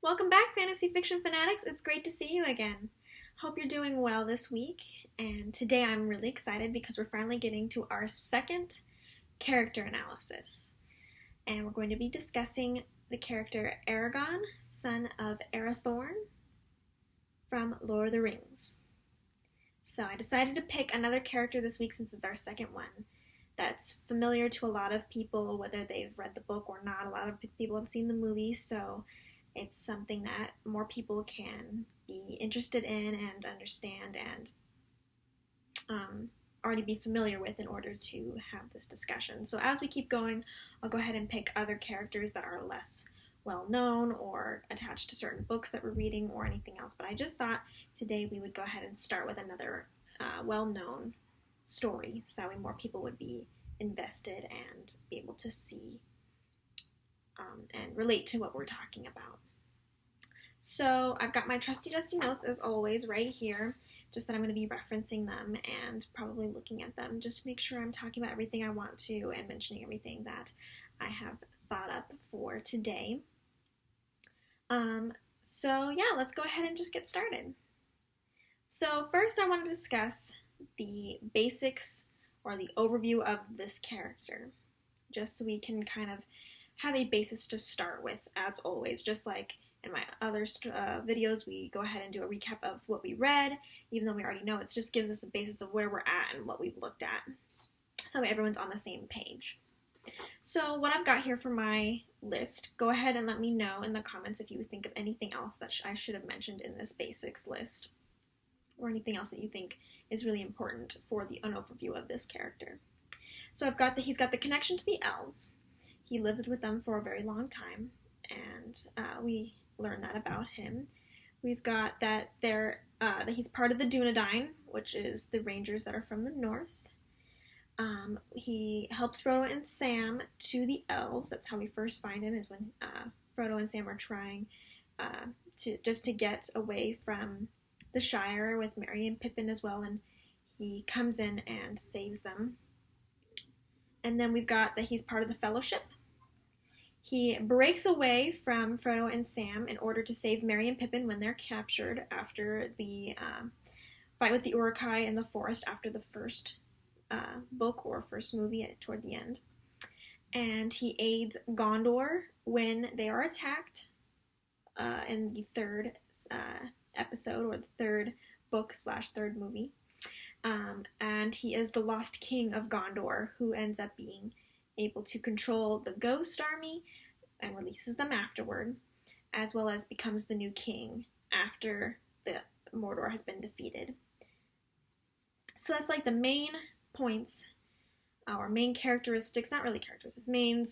Welcome back, Fantasy Fiction Fanatics. It's great to see you again. Hope you're doing well this week. And today I'm really excited because we're finally getting to our second character analysis. And we're going to be discussing the character Aragorn, son of Arathorn from Lord of the Rings. So I decided to pick another character this week since it's our second one that's familiar to a lot of people, whether they've read the book or not. A lot of people have seen the movie, so it's something that more people can be interested in and understand and already be familiar with in order to have this discussion. So as we keep going, I'll go ahead and pick other characters that are less well known or attached to certain books that we're reading or anything else. But I just thought today we would go ahead and start with another well-known story, so that way more people would be invested and be able to see and relate to what we're talking about. So I've got my trusty dusty notes as always right here, just that I'm going to be referencing them and probably looking at them just to make sure I'm talking about everything I want to and mentioning everything that I have thought up for today. So yeah, let's go ahead and just get started. So first I want to discuss the basics or the overview of this character, just so we can kind of have a basis to start with, as always. Just like in my other videos, we go ahead and do a recap of what we read, even though we already know. It just gives us a basis of where we're at and what we've looked at, so everyone's on the same page. So what I've got here for my list, go ahead and let me know in the comments if you think of anything else that I should have mentioned in this basics list, or anything else that you think is really important for an overview of this character. So I've got he's got the connection to the elves. He lived with them for a very long time, and we learn that about him. We've got that that he's part of the Dunedain, which is the rangers that are from the north. He helps Frodo and Sam to the elves. That's how we first find him, is when Frodo and Sam are trying to get away from the Shire with Merry and Pippin as well, and he comes in and saves them. And then we've got that he's part of the Fellowship. He breaks away from Frodo and Sam in order to save Merry and Pippin when they're captured after the fight with the Uruk-hai in the forest after the first book or first movie toward the end. And he aids Gondor when they are attacked in the third episode, or the third book / third movie. And he is the lost king of Gondor, who ends up being able to control the ghost army and releases them afterward, as well as becomes the new king after the Mordor has been defeated. So that's like the main points, or main characteristics, not really characteristics, main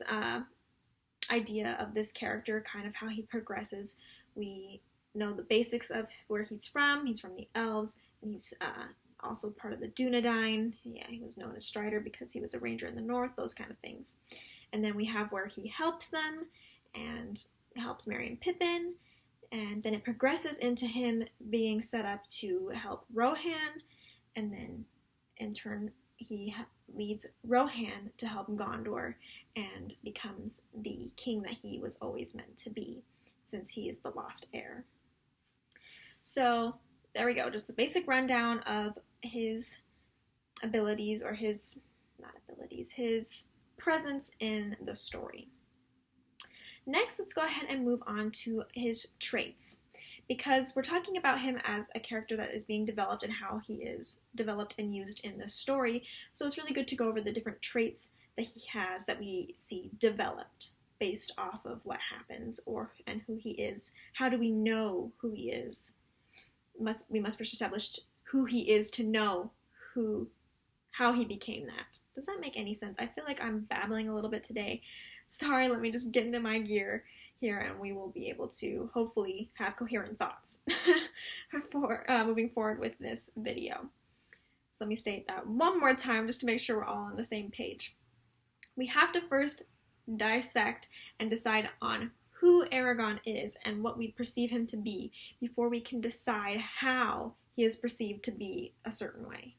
idea of this character, kind of how he progresses. We know the basics of where he's from. He's from the elves, and he's also part of the Dunedain. Yeah, he was known as Strider because he was a ranger in the north, those kind of things. And then we have where he helps them and helps Merry and Pippin, and then it progresses into him being set up to help Rohan, and then in turn he leads Rohan to help Gondor and becomes the king that he was always meant to be, since he is the lost heir. So there we go, just a basic rundown of his abilities, or his presence in the story. Next, let's go ahead and move on to his traits, because we're talking about him as a character that is being developed and how he is developed and used in this story. So it's really good to go over the different traits that he has that we see developed based off of what happens and who he is. How do we know who he is? We must first establish who he is to know how he became that. Does that make any sense? I feel like I'm babbling a little bit today. Sorry, let me just get into my gear here, and we will be able to hopefully have coherent thoughts for moving forward with this video. So let me state that one more time just to make sure we're all on the same page. We have to first dissect and decide on who Aragorn is and what we perceive him to be before we can decide how he is perceived to be a certain way.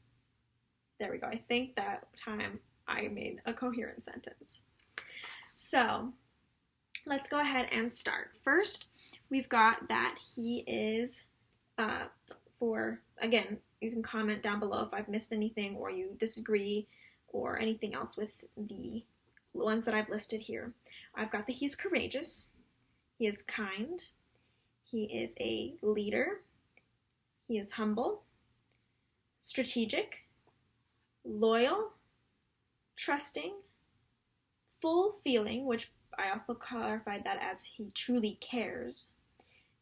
There we go. I think that time I made a coherent sentence. So let's go ahead and start. First, we've got that he is, again, you can comment down below if I've missed anything or you disagree or anything else with the ones that I've listed here. I've got that he's courageous, he is kind, he is a leader, he is humble, strategic, loyal, trusting, full feeling, which I also clarified that as he truly cares,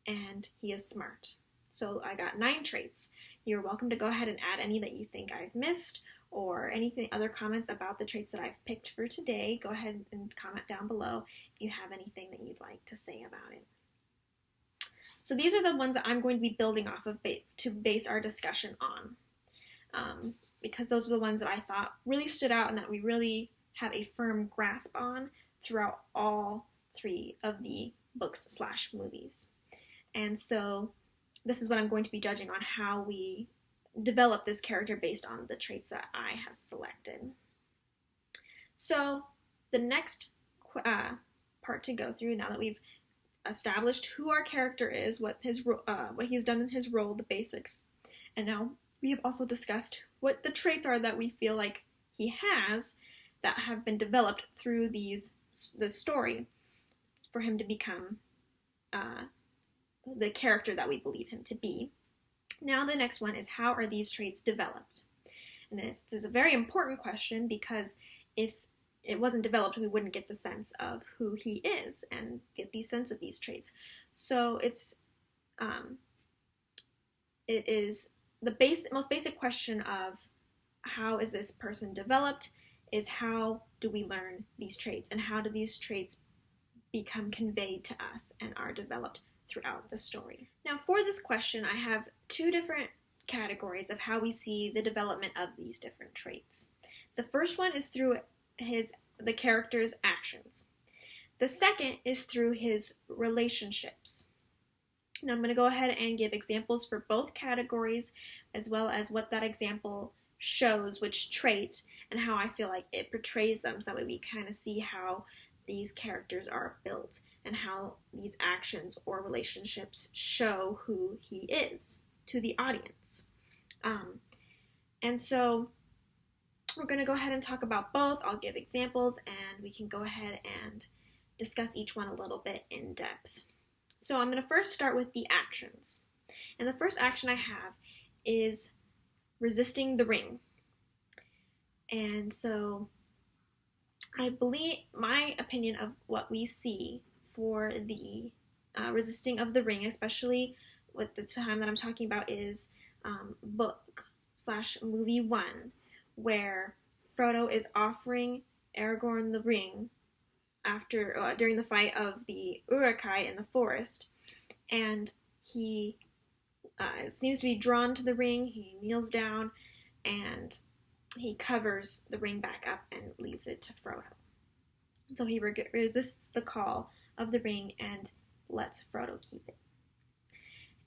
and he is smart. So I got 9 traits. You're welcome to go ahead and add any that you think I've missed or anything, other comments about the traits that I've picked for today. Go ahead and comment down below if you have anything that you'd like to say about it. So these are the ones that I'm going to be building off of to base our discussion on, because those are the ones that I thought really stood out and that we really have a firm grasp on throughout all 3 of the books/movies. And so this is what I'm going to be judging on, how we develop this character based on the traits that I have selected. So the next part to go through, now that we've established who our character is, what he's done in his role, the basics, and now we have also discussed what the traits are that we feel like he has that have been developed through the story for him to become the character that we believe him to be. Now the next one is, how are these traits developed? And this is a very important question, because if it wasn't developed, we wouldn't get the sense of who he is and get the sense of these traits. So it is the most basic question of how is this person developed is, how do we learn these traits, and how do these traits become conveyed to us and are developed throughout the story. Now for this question, I have 2 different categories of how we see the development of these different traits. The first one is through the character's actions. The second is through his relationships. Now I'm going to go ahead and give examples for both categories, as well as what that example shows, which trait, and how I feel like it portrays them, so that way we kind of see how these characters are built and how these actions or relationships show who he is to the audience. And so we're going to go ahead and talk about both. I'll give examples and we can go ahead and discuss each one a little bit in depth. So I'm going to first start with the actions. And the first action I have is resisting the ring. And so I believe, my opinion of what we see for the resisting of the ring, especially with the time that I'm talking about, is book/movie 1, where Frodo is offering Aragorn the ring during the fight of the Uruk-hai in the forest, and he seems to be drawn to the ring. He kneels down and he covers the ring back up and leaves it to Frodo. So he resists the call of the ring and lets Frodo keep it.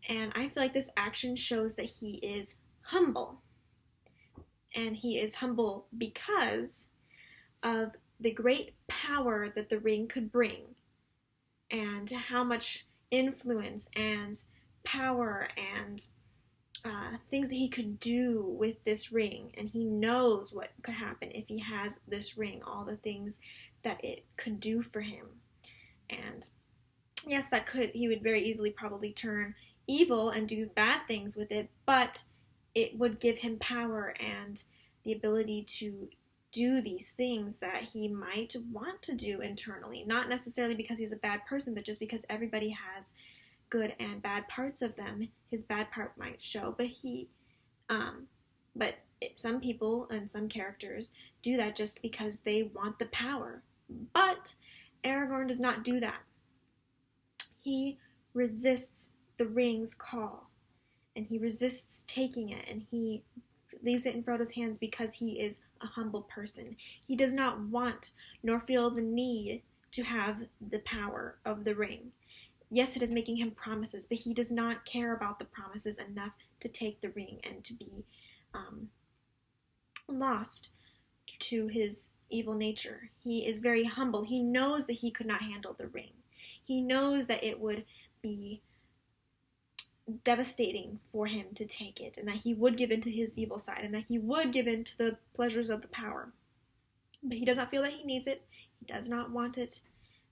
And I feel like this action shows that he is humble. And he is humble because of the great power that the ring could bring, and how much influence and power and things that he could do with this ring. And he knows what could happen if he has this ring, all the things that it could do for him. And yes, he would very easily probably turn evil and do bad things with it, but it would give him power and the ability to do these things that he might want to do internally. Not necessarily because he's a bad person, but just because everybody has good and bad parts of them. His bad part might show, but some people and some characters do that just because they want the power. But Aragorn does not do that. He resists the ring's call, and he resists taking it, and he leaves it in Frodo's hands because he is a humble person. He does not want nor feel the need to have the power of the ring. Yes, it is making him promises, but he does not care about the promises enough to take the ring and to be lost to his evil nature. He is very humble. He knows that he could not handle the ring. He knows that it would be devastating for him to take it, and that he would give in to his evil side, and that he would give in to the pleasures of the power. But he does not feel that he needs it. He does not want it,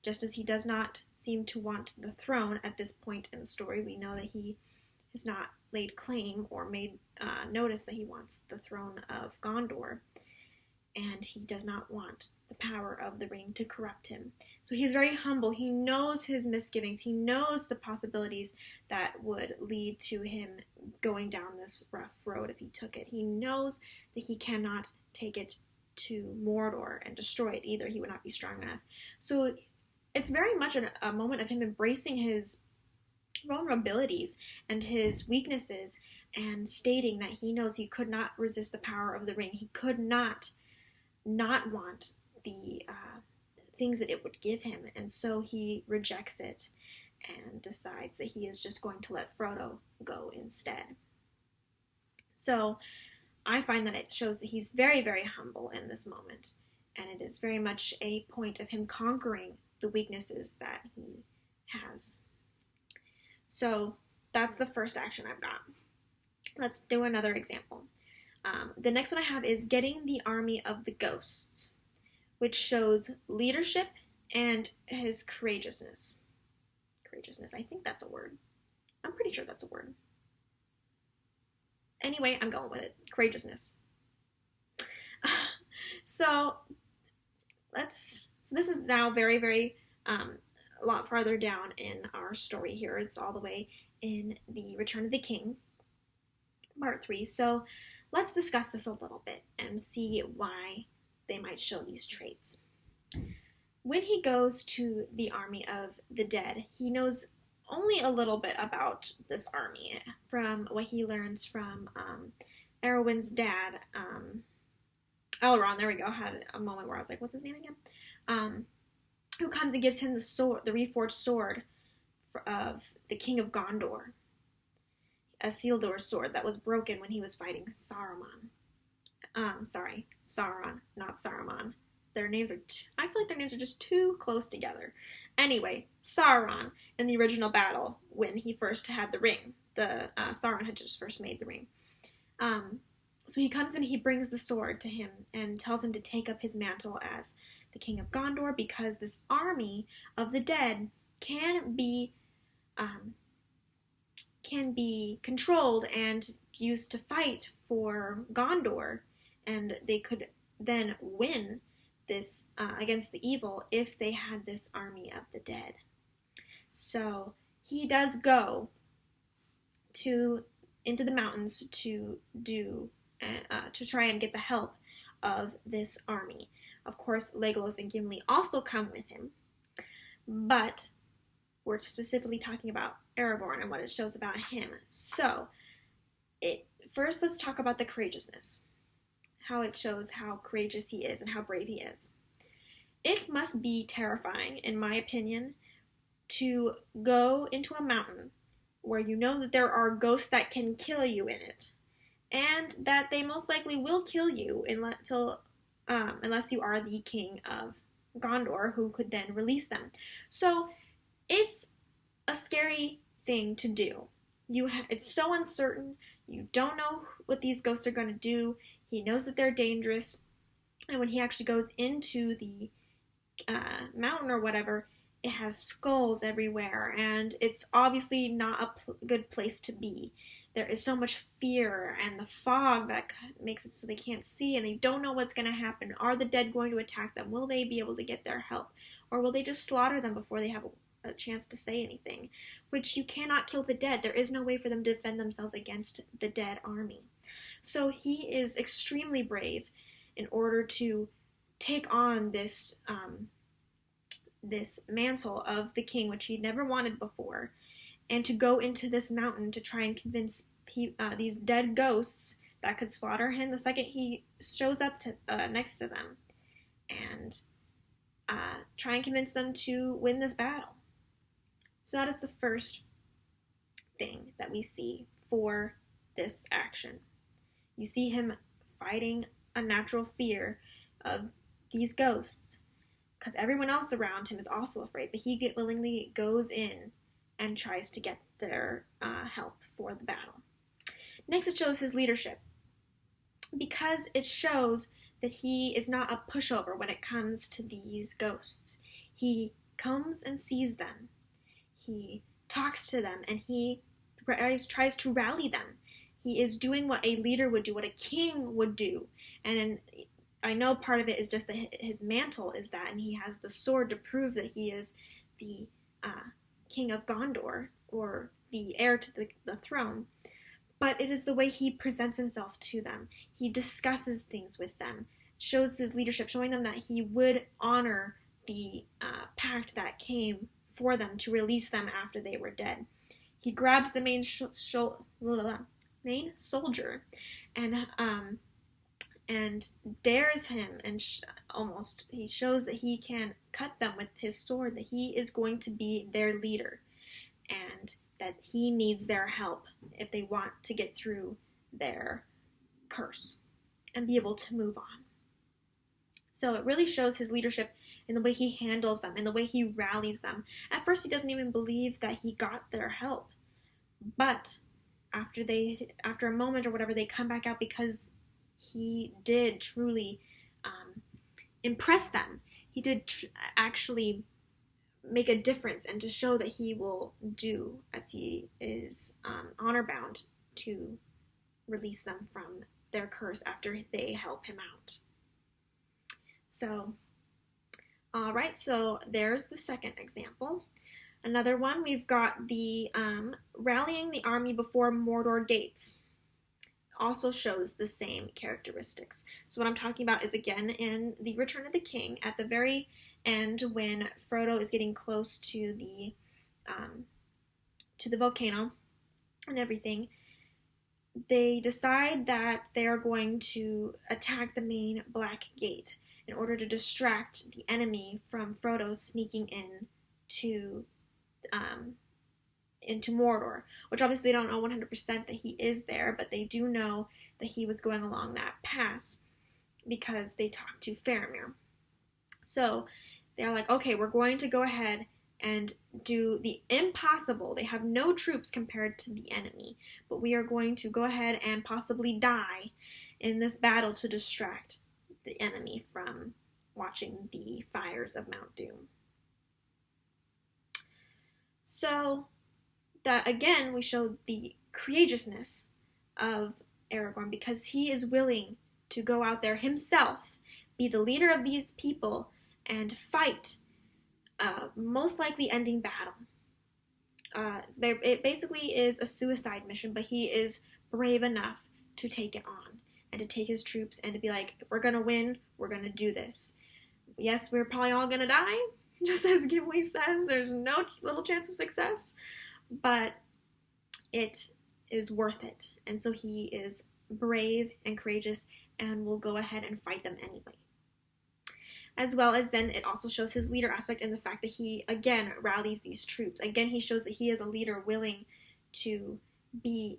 just as he does not seem to want the throne at this point in the story. We know that he has not laid claim or made notice that he wants the throne of Gondor, and he does not want the power of the ring to corrupt him. So he's very humble. He knows his misgivings. He knows the possibilities that would lead to him going down this rough road if he took it. He knows that he cannot take it to Mordor and destroy it either. He would not be strong enough. So it's very much a moment of him embracing his vulnerabilities and his weaknesses and stating that he knows he could not resist the power of the ring. He could not want the things that it would give him, and so he rejects it and decides that he is just going to let Frodo go instead. So I find that it shows that he's very, very humble in this moment, and it is very much a point of him conquering the weaknesses that he has. So that's the first action I've got. Let's do another example. The next one I have is getting the army of the ghosts, which shows leadership and his courageousness. Courageousness, I think that's a word. I'm pretty sure that's a word. Anyway, I'm going with it. Courageousness. So this is now very, very a lot farther down in our story here. It's all the way in the Return of the King, part 3. So let's discuss this a little bit and see why they might show these traits. When he goes to the army of the dead, he knows only a little bit about this army from what he learns from Arwen's dad, Elrond. There we go. Had a moment where I was like, what's his name again? Who comes and gives him the sword, the reforged sword of the King of Gondor, a Isildur's sword that was broken when he was fighting Sauron, not Saruman. Their names are, I feel like their names are just too close together. Anyway, Sauron in the original battle when he first had the ring. Sauron had just first made the ring. So he comes and he brings the sword to him and tells him to take up his mantle as the King of Gondor, because this army of the dead can be controlled and used to fight for Gondor, and they could then win this against the evil if they had this army of the dead. So he does go into the mountains to try and get the help of this army. Of course, Legolas and Gimli also come with him, but we're specifically talking about Aragorn and what it shows about him. So, first let's talk about the courageousness, how it shows how courageous he is and how brave he is. It must be terrifying, in my opinion, to go into a mountain where you know that there are ghosts that can kill you in it, and that they most likely will kill you unless you are the king of Gondor, who could then release them. So it's a scary thing to do. It's so uncertain. You don't know what these ghosts are going to do. He knows that they're dangerous, and when he actually goes into the mountain or whatever, it has skulls everywhere, and it's obviously not a good place to be. There is so much fear and the fog that makes it so they can't see, and they don't know what's going to happen. Are the dead going to attack them? Will they be able to get their help? Or will they just slaughter them before they have a chance to say anything? Which, you cannot kill the dead. There is no way for them to defend themselves against the dead army. So he is extremely brave in order to take on this mantle of the king, which he'd never wanted before, and to go into this mountain to try and convince these dead ghosts that could slaughter him the second he shows up next to them, and try and convince them to win this battle. So that is the first thing that we see for this action. You see him fighting a natural fear of these ghosts, because everyone else around him is also afraid, but he willingly goes in and tries to get their help for the battle. Next, it shows his leadership, because it shows that he is not a pushover when it comes to these ghosts. He comes and sees them. He talks to them, and he tries to rally them. He is doing what a leader would do, what a king would do. And I know part of it is just that his mantle is that, and he has the sword to prove that he is the king of Gondor, or the heir to the throne. But it is the way he presents himself to them. He discusses things with them, shows his leadership, showing them that he would honor the pact that came for them to release them after they were dead. He grabs the main soldier and dares him, and he shows that he can cut them with his sword, that he is going to be their leader, and that he needs their help if they want to get through their curse and be able to move on. So it really shows his leadership in the way he handles them, in the way he rallies them. At first, he doesn't even believe that he got their help, but after a moment or whatever, they come back out because he did truly impress them. He did actually make a difference, and to show that he will do as he is honor bound to release them from their curse after they help him out. So, all right, so there's the second example. Another one, we've got the rallying the army before Mordor gates. Also shows the same characteristics. So what I'm talking about is, again, in the Return of the King, at the very end, when Frodo is getting close to the volcano and everything, they decide that they are going to attack the main Black Gate in order to distract the enemy from Frodo sneaking into Mordor, which obviously they don't know 100% that he is there, but they do know that he was going along that pass because they talked to Faramir. So they're like, okay, we're going to go ahead and do the impossible. They have no troops compared to the enemy, but we are going to go ahead and possibly die in this battle to distract the enemy from watching the fires of Mount Doom. So that, again, we show the courageousness of Aragorn, because he is willing to go out there himself, be the leader of these people, and fight, most likely ending battle. It basically is a suicide mission, but he is brave enough to take it on, and to take his troops, and to be like, if we're going to win, we're going to do this. Yes, we're probably all going to die, just as Gimli says, there's no little chance of success, but it is worth it. And so he is brave and courageous and will go ahead and fight them anyway. As well as then it also shows his leader aspect in the fact that he, again, rallies these troops. Again, he shows that he is a leader willing to be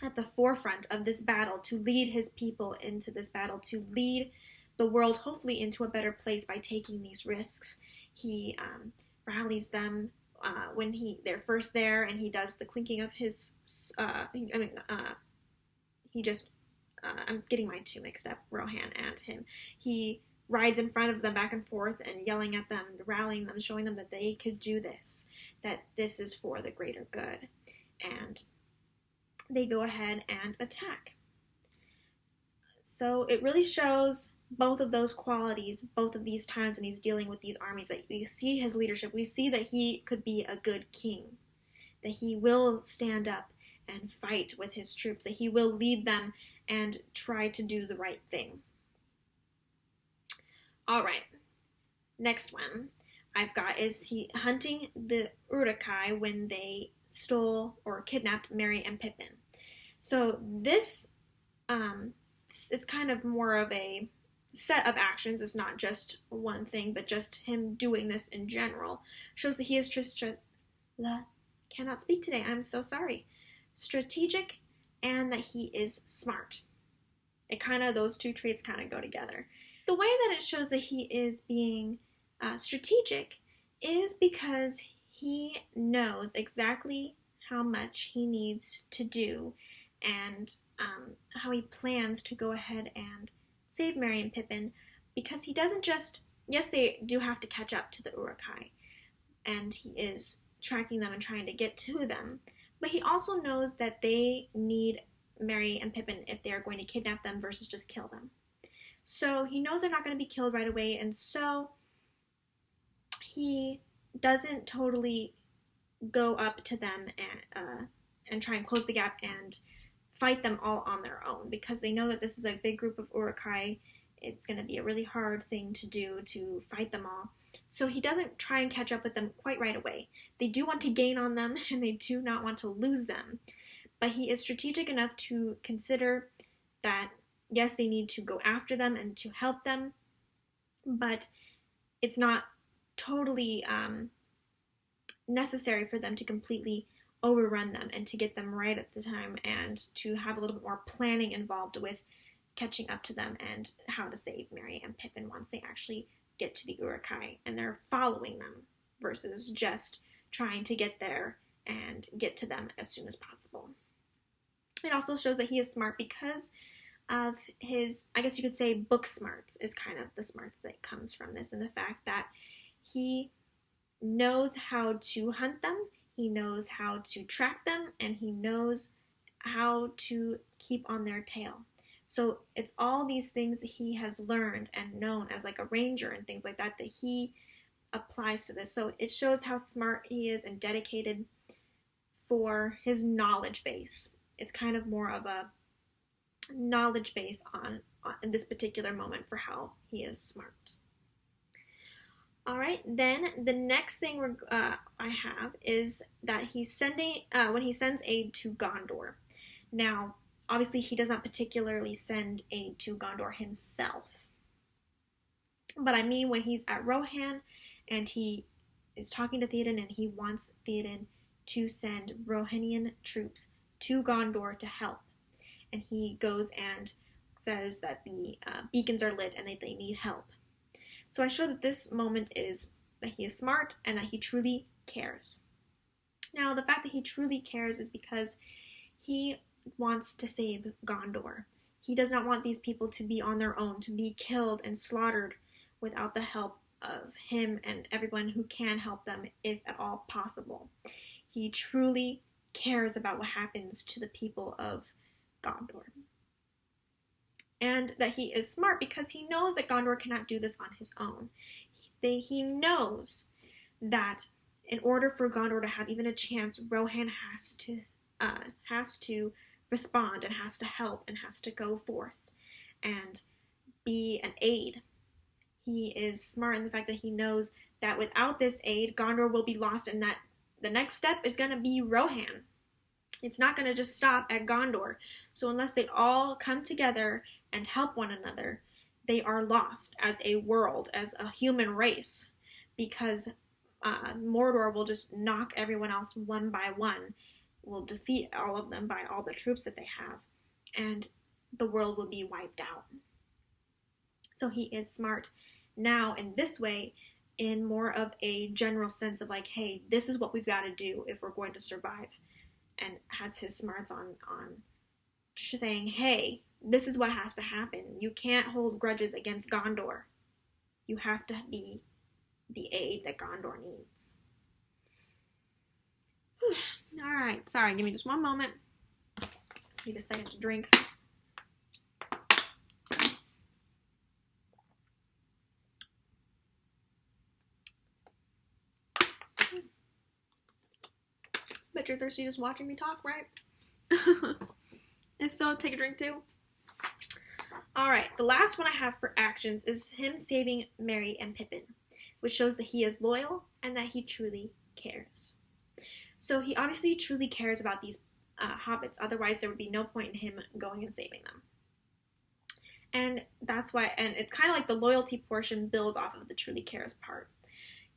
at the forefront of this battle, to lead his people into this battle, to lead the world hopefully into a better place by taking these risks. He rallies them when they're first there, and he does the clinking of his, I'm getting my two mixed up, Rohan and him. He rides in front of them back and forth and yelling at them, rallying them, showing them that they could do this, that this is for the greater good. And they go ahead and attack. So it really shows both of those qualities, both of these times when he's dealing with these armies, that we see his leadership. We see that he could be a good king, that he will stand up and fight with his troops, that he will lead them and try to do the right thing. All right, next one I've got is he hunting the Uruk-hai when they stole or kidnapped Merry and Pippin. So this, it's kind of more of a set of actions. It's not just one thing, but just him doing this in general. Shows that he is cannot speak today, I'm so sorry. Strategic, and that he is smart. Those two traits kind of go together. The way that it shows that he is being strategic is because he knows exactly how much he needs to do and how he plans to go ahead and save Merry and Pippin, because he doesn't just, yes, they do have to catch up to the Uruk-hai, and he is tracking them and trying to get to them, but he also knows that they need Merry and Pippin if they are going to kidnap them versus just kill them. So he knows they're not going to be killed right away, and so he doesn't totally go up to them and try and close the gap and fight them all on their own, because they know that this is a big group of Uruk-hai. It's going to be a really hard thing to do to fight them all. So he doesn't try and catch up with them quite right away. They do want to gain on them, and they do not want to lose them. But he is strategic enough to consider that, yes, they need to go after them and to help them, but it's not totally necessary for them to completely overrun them and to get them right at the time, and to have a little bit more planning involved with catching up to them and how to save Merry and Pippin once they actually get to the Uruk-hai and they're following them versus just trying to get there and get to them as soon as possible. It also shows that he is smart because of his, I guess you could say, book smarts is kind of the smarts that comes from this, and the fact that he knows how to hunt them, he knows how to track them, and he knows how to keep on their tail. So it's all these things that he has learned and known as like a ranger and things like that that he applies to this. So it shows how smart he is and dedicated for his knowledge base. It's kind of more of a knowledge base on in this particular moment for how he is smart. All right, then the next thing I have is that he's sending when he sends aid to Gondor. Now, obviously, he does not particularly send aid to Gondor himself, but I mean when he's at Rohan and he is talking to Theoden and he wants Theoden to send Rohanian troops to Gondor to help, and he goes and says that the beacons are lit and that they need help. So I show that this moment is that he is smart and that he truly cares. Now, the fact that he truly cares is because he wants to save Gondor. He does not want these people to be on their own, to be killed and slaughtered without the help of him and everyone who can help them, if at all possible. He truly cares about what happens to the people of Gondor. And that he is smart because he knows that Gondor cannot do this on his own. He knows that in order for Gondor to have even a chance, Rohan has to respond and has to help and has to go forth and be an aid. He is smart in the fact that he knows that without this aid, Gondor will be lost, and that the next step is going to be Rohan. It's not going to just stop at Gondor. So unless they all come together and help one another, they are lost as a world, as a human race, because Mordor will just knock everyone else one by one, will defeat all of them by all the troops that they have, and the world will be wiped out. So he is smart now in this way, in more of a general sense of like, hey, this is what we've got to do if we're going to survive, and has his smarts on saying, hey, this is what has to happen. You can't hold grudges against Gondor. You have to be the aid that Gondor needs. Whew. All right, sorry, give me just one moment. Need a second to drink. Bet you're thirsty just watching me talk, right? If so, take a drink too. Alright, the last one I have for actions is him saving Merry and Pippin, which shows that he is loyal and that he truly cares. So he obviously truly cares about these hobbits, otherwise there would be no point in him going and saving them. And that's why, and it's kind of like the loyalty portion builds off of the truly cares part.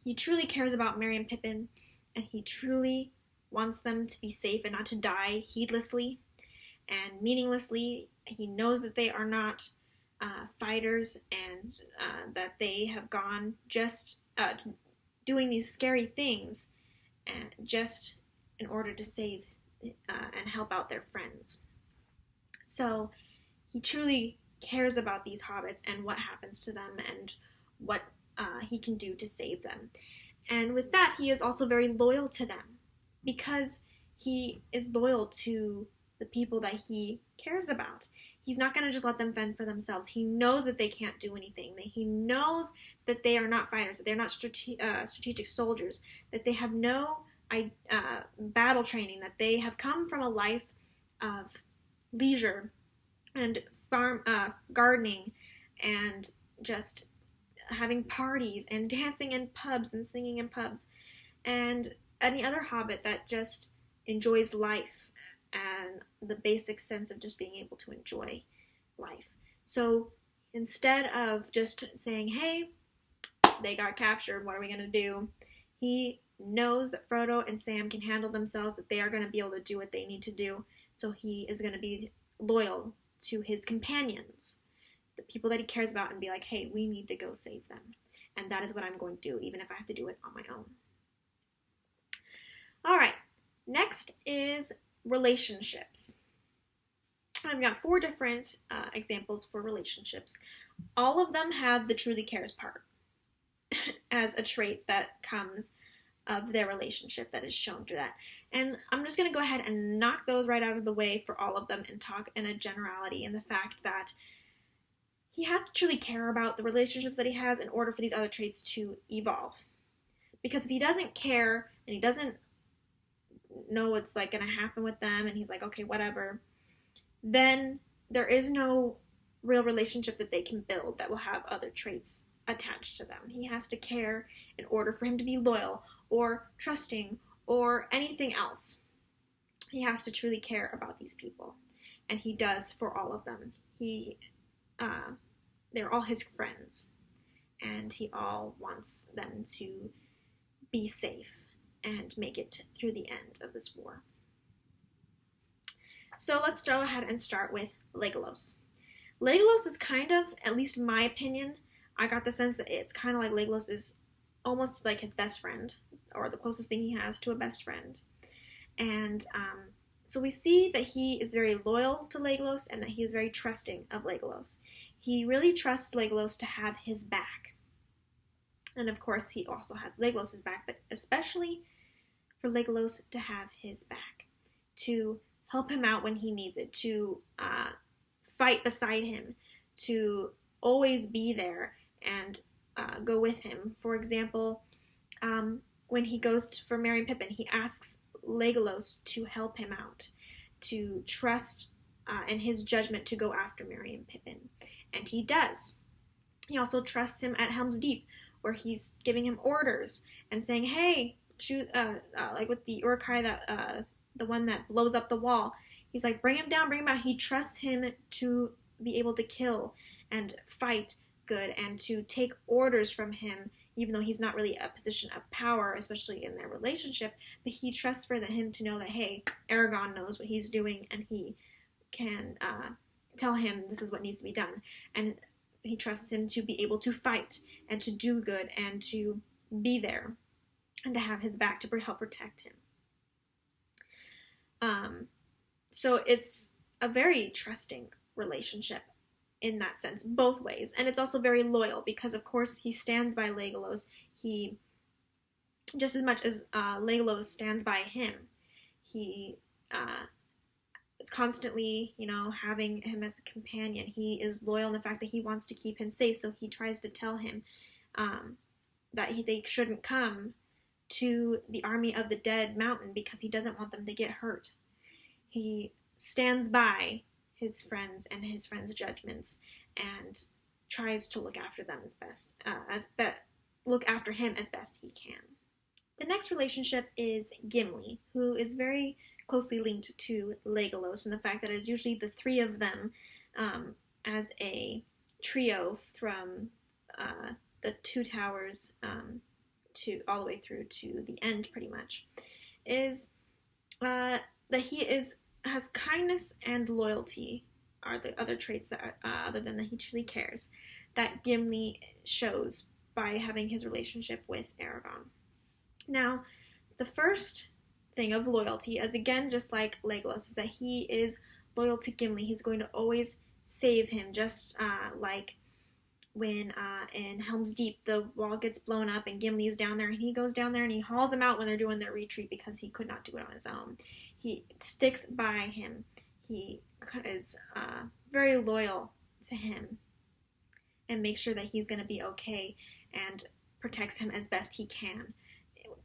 He truly cares about Merry and Pippin, and he truly wants them to be safe and not to die heedlessly and meaninglessly. He knows that they are not fighters, and that they have gone just to doing these scary things and just in order to save and help out their friends. So he truly cares about these hobbits and what happens to them and what he can do to save them. And with that, he is also very loyal to them because he is loyal to the people that he cares about. He's not going to just let them fend for themselves. He knows that they can't do anything. He knows that they are not fighters, that they're not strategic soldiers, that they have no battle training, that they have come from a life of leisure and gardening and just having parties and dancing in pubs and singing in pubs, and any other hobbit that just enjoys life and the basic sense of just being able to enjoy life. So instead of just saying, hey, they got captured, what are we going to do? He knows that Frodo and Sam can handle themselves, that they are going to be able to do what they need to do, so he is going to be loyal to his companions, the people that he cares about, and be like, hey, we need to go save them. And that is what I'm going to do, even if I have to do it on my own. All right, next is relationships. I've got 4 different examples for relationships. All of them have the truly cares part as a trait that comes of their relationship that is shown through that. And I'm just going to go ahead and knock those right out of the way for all of them and talk in a generality in the fact that he has to truly care about the relationships that he has in order for these other traits to evolve. Because if he doesn't care and he doesn't know what's like going to happen with them and he's like, okay, whatever, then there is no real relationship that they can build that will have other traits attached to them. He has to care in order for him to be loyal or trusting or anything else. He has to truly care about these people, and he does for all of them. They're all his friends, and he all wants them to be safe and make it through the end of this war. So let's go ahead and start with Legolas. Legolas is kind of, at least in my opinion, I got the sense that it's kind of like Legolas is almost like his best friend, or the closest thing he has to a best friend. And so we see that he is very loyal to Legolas and that he is very trusting of Legolas. He really trusts Legolas to have his back. And of course, he also has Legolas's back, but especially for Legolas to have his back, to help him out when he needs it, to fight beside him, to always be there and go with him. For example, when he goes for Merry and Pippin, he asks Legolas to help him out, to trust in his judgment to go after Merry and Pippin. And he does. He also trusts him at Helm's Deep, where he's giving him orders and saying, hey, shoot, like with the Uruk-hai, the one that blows up the wall. He's like, bring him down, bring him out. He trusts him to be able to kill and fight good and to take orders from him, even though he's not really a position of power, especially in their relationship. But he trusts for him to know that, hey, Aragorn knows what he's doing and he can tell him this is what needs to be done. And he trusts him to be able to fight and to do good and to be there and to have his back to help protect him. So it's a very trusting relationship in that sense, both ways. And it's also very loyal because, of course, he stands by Legolas. He, just as much as Legolas stands by him, he is constantly, having him as a companion. He is loyal in the fact that he wants to keep him safe, so he tries to tell him that they shouldn't come to the army of the dead mountain because he doesn't want them to get hurt. He stands by his friends and his friends' judgments and tries to look after them look after him as best he can. The next relationship is Gimli, who is very closely linked to Legolas, and the fact that it's usually the 3 of them as a trio from the 2 towers to all the way through to the end, pretty much, is that he has kindness and loyalty are the other traits that other than that he truly cares, that Gimli shows by having his relationship with Aragorn. Now, the first thing of loyalty is, again, just like Legolas, is that he is loyal to Gimli. He's going to always save him, just like when in Helm's Deep the wall gets blown up and Gimli is down there, and he goes down there and he hauls him out when they're doing their retreat because he could not do it on his own. He sticks by him. He is very loyal to him and makes sure that he's going to be okay and protects him as best he can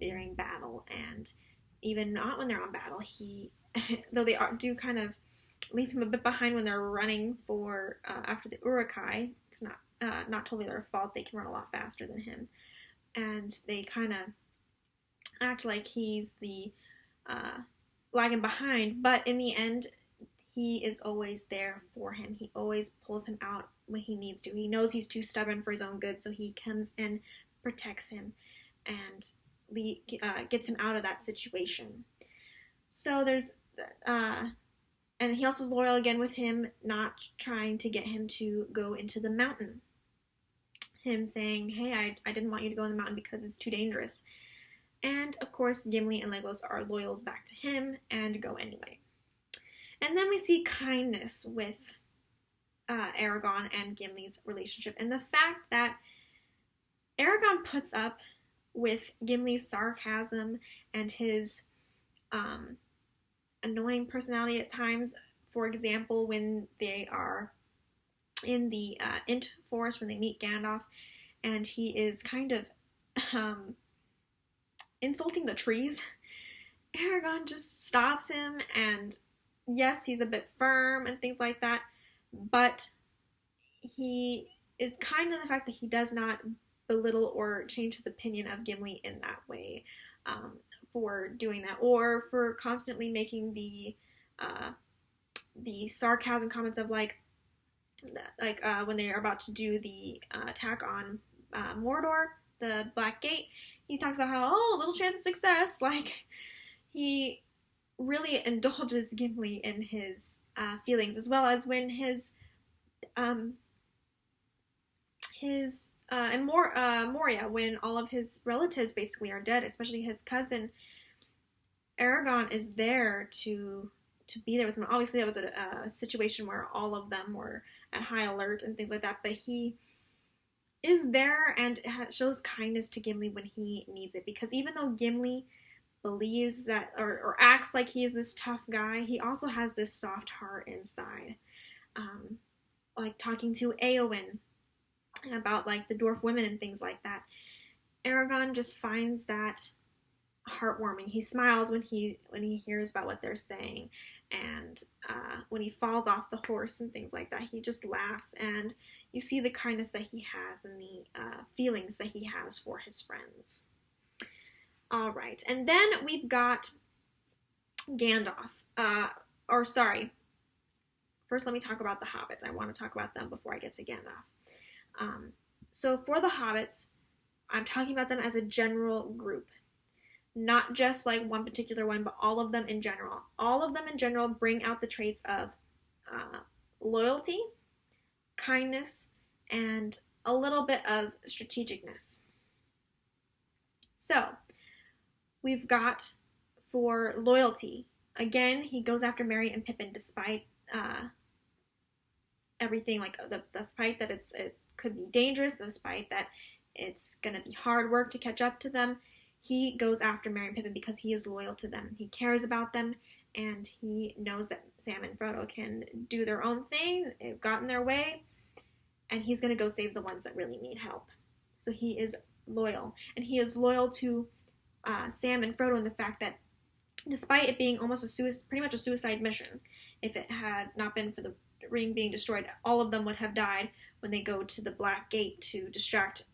during battle. And even not when they're on battle, though they do kind of leave him a bit behind when they're running for after the Uruk-hai. It's not totally their fault. They can run a lot faster than him, and they kind of act like he's the lagging behind. But in the end, he is always there for him. He always pulls him out when he needs to. He knows he's too stubborn for his own good, so he comes and protects him and gets him out of that situation. So there's and he also is loyal again with him not trying to get him to go into the mountain. Him saying, hey, I didn't want you to go in the mountain because it's too dangerous. And of course, Gimli and Legolas are loyal back to him and go anyway. And then we see kindness with Aragorn and Gimli's relationship, and the fact that Aragorn puts up with Gimli's sarcasm and his annoying personality at times. For example, when they are in the Int forest, when they meet Gandalf, and he is kind of insulting the trees, Aragorn just stops him, and yes, he's a bit firm and things like that, but he is kind of the fact that he does not belittle or change his opinion of Gimli in that way, for doing that, or for constantly making the sarcasm comments of like when they are about to do the attack on Mordor, the Black Gate. He talks about how, little chance of success. Like, he really indulges Gimli in his feelings, as well as when Moria, when all of his relatives basically are dead, especially his cousin, Aragorn is there to be there with him. Obviously, that was a situation where all of them were at high alert and things like that, but he is there and shows kindness to Gimli when he needs it, because even though Gimli believes that or acts like he is this tough guy, he also has this soft heart inside. Like talking to Éowyn about like the dwarf women and things like that. Aragorn just finds that heartwarming. He smiles when he hears about what they're saying, and when he falls off the horse and things like that, he just laughs, and you see the kindness that he has and the feelings that he has for his friends. All right, and then we've got Gandalf. First let me talk about the hobbits. I want to talk about them before I get to Gandalf. So for the hobbits, I'm talking about them as a general group. Not just like one particular one, but all of them in general. All of them in general bring out the traits of loyalty, kindness, and a little bit of strategicness. So, we've got for loyalty, again, he goes after Merry and Pippin despite everything, like the fight that it could be dangerous, despite that it's going to be hard work to catch up to them. He goes after Merry and Pippin because he is loyal to them. He cares about them, and he knows that Sam and Frodo can do their own thing. They've gotten their way, and he's going to go save the ones that really need help. So he is loyal. And he is loyal to Sam and Frodo in the fact that despite it being almost pretty much a suicide mission, if it had not been for the ring being destroyed, all of them would have died when they go to the Black Gate to distract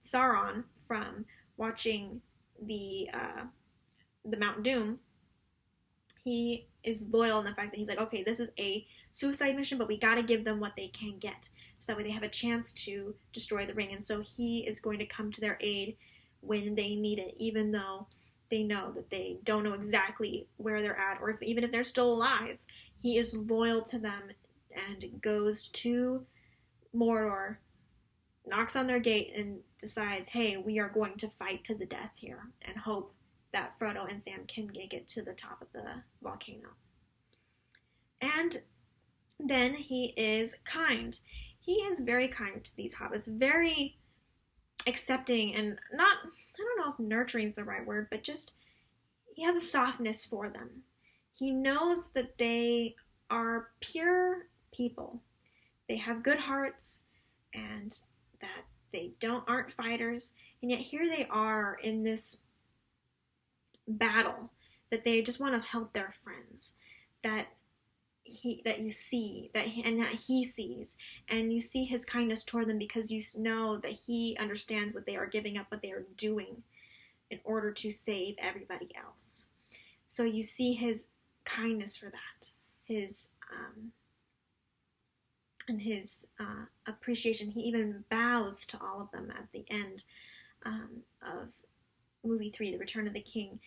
Sauron from watching the Mount Doom. He is loyal in the fact that he's like, okay, this is a suicide mission, but we gotta give them what they can get, so that way they have a chance to destroy the ring. And so he is going to come to their aid when they need it, even though they know that they don't know exactly where they're at, or even if they're still alive. He is loyal to them and goes to Mordor knocks on their gate and decides, hey, we are going to fight to the death here and hope that Frodo and Sam can make it to the top of the volcano. And then he is kind. He is very kind to these hobbits, very accepting and not, I don't know if nurturing is the right word, but just he has a softness for them. He knows that they are pure people. They have good hearts and that they aren't fighters, and yet here they are in this battle that they just want to help their friends, that you see that he sees, and you see his kindness toward them because you know that he understands what they are giving up, what they are doing in order to save everybody else. So you see his kindness for that, his appreciation. He even bows to all of them at the end of movie 3, The Return of the King.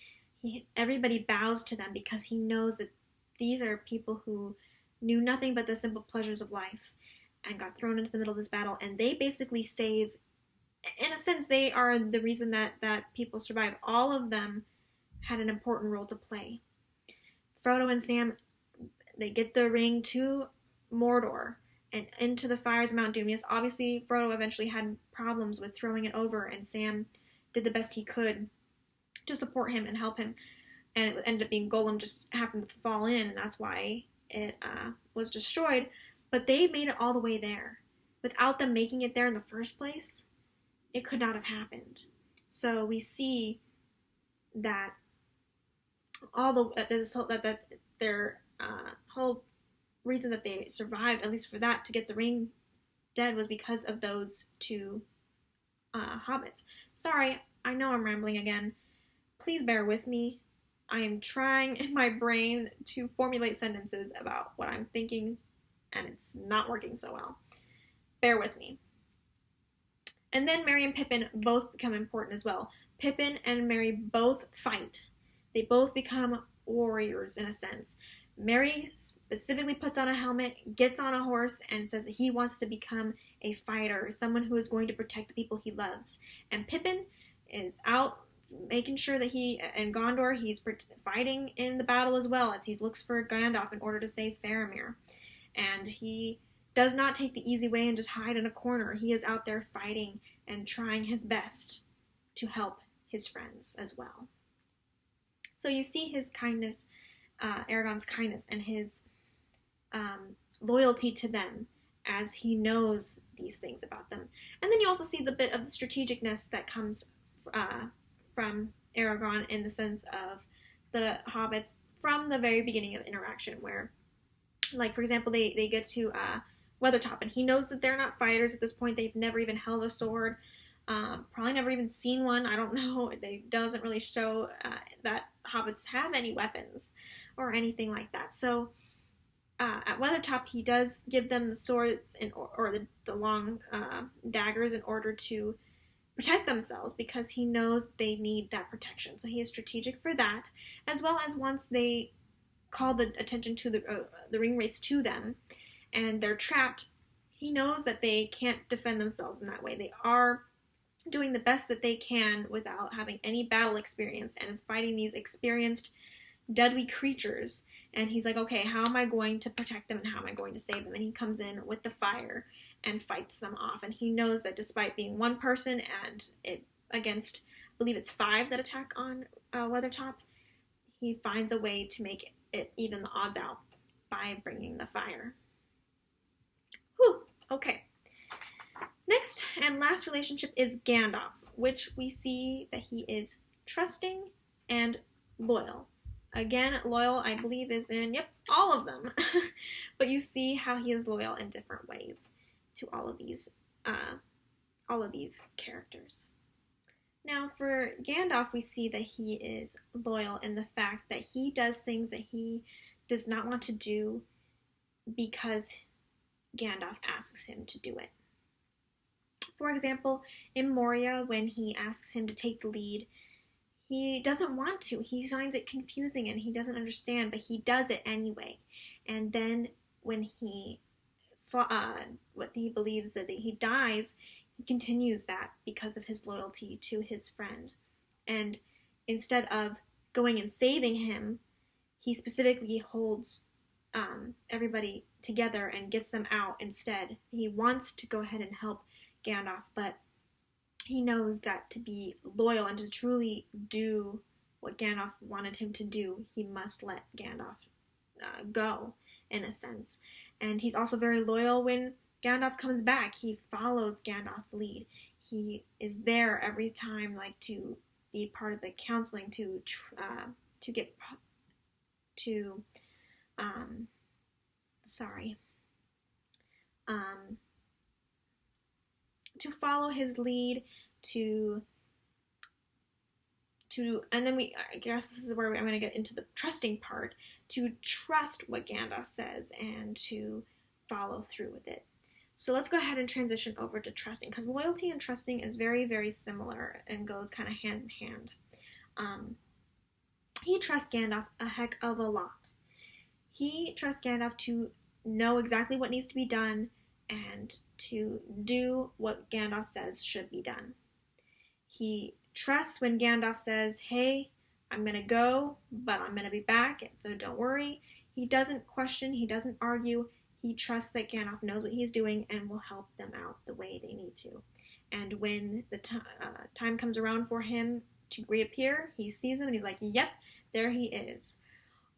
Everybody bows to them because he knows that these are people who knew nothing but the simple pleasures of life and got thrown into the middle of this battle, and they basically save, in a sense, they are the reason that people survive. All of them had an important role to play. Frodo and Sam, they get the ring to Mordor and into the fires of Mount Doom. Yes, obviously Frodo eventually had problems with throwing it over, and Sam did the best he could to support him and help him. And it ended up being Gollum just happened to fall in, and that's why it was destroyed. But they made it all the way there. Without them making it there in the first place, it could not have happened. So we see that their whole reason that they survived, at least for that, to get the ring dead, was because of those two hobbits. Sorry, I know I'm rambling again. Please bear with me. I am trying in my brain to formulate sentences about what I'm thinking, and it's not working so well. Bear with me. And then Merry and Pippin both become important as well. Pippin and Merry both fight. They both become warriors in a sense. Merry specifically puts on a helmet, gets on a horse, and says that he wants to become a fighter, someone who is going to protect the people he loves. And Pippin is out making sure that in Gondor, he's fighting in the battle as well, as he looks for Gandalf in order to save Faramir. And he does not take the easy way and just hide in a corner. He is out there fighting and trying his best to help his friends as well. So you see his kindness, Aragorn's kindness, and his loyalty to them as he knows these things about them. And then you also see the bit of the strategicness that comes from Aragorn in the sense of the hobbits from the very beginning of interaction, where, like, for example, they get to Weathertop, and he knows that they're not fighters at this point. They've never even held a sword, probably never even seen one. I don't know. It doesn't really show that hobbits have any weapons or anything like that. So at Weathertop, he does give them the swords or the long daggers in order to protect themselves, because he knows they need that protection. So he is strategic for that, as well as once they call the attention to the ring wraiths to them and they're trapped, he knows that they can't defend themselves in that way. They are doing the best that they can without having any battle experience and fighting these experienced deadly creatures. And he's like, okay, how am I going to protect them and how am I going to save them? And he comes in with the fire and fights them off. And he knows that despite being one person and it against, I believe it's 5 that attack on Weathertop, he finds a way to make it even the odds out by bringing the fire. Whew, okay. Next and last relationship is Gandalf, which we see that he is trusting and loyal. Again, loyal, I believe, is in, all of them. But you see how he is loyal in different ways to all of these characters. Now, for Gandalf, we see that he is loyal in the fact that he does things that he does not want to do because Gandalf asks him to do it. For example, in Moria, when he asks him to take the lead, he doesn't want to. He finds it confusing and he doesn't understand, but he does it anyway. And then when what he believes that he dies, he continues that because of his loyalty to his friend. And instead of going and saving him, he specifically holds everybody together and gets them out instead. He wants to go ahead and help Gandalf, but he knows that to be loyal and to truly do what Gandalf wanted him to do, he must let Gandalf go, in a sense. And he's also very loyal when Gandalf comes back. He follows Gandalf's lead. He is there every time, like, to be part of the counseling, to follow his lead, and then I guess this is where I'm going to get into the trusting part, to trust what Gandalf says and to follow through with it. So let's go ahead and transition over to trusting, because loyalty and trusting is very, very similar and goes kind of hand in hand. He trusts Gandalf a heck of a lot. He trusts Gandalf to know exactly what needs to be done and to do what Gandalf says should be done. He trusts when Gandalf says, hey, I'm going to go, but I'm going to be back, so don't worry. He doesn't question, he doesn't argue. He trusts that Gandalf knows what he's doing and will help them out the way they need to. And when the time comes around for him to reappear, he sees him and he's like, yep, there he is.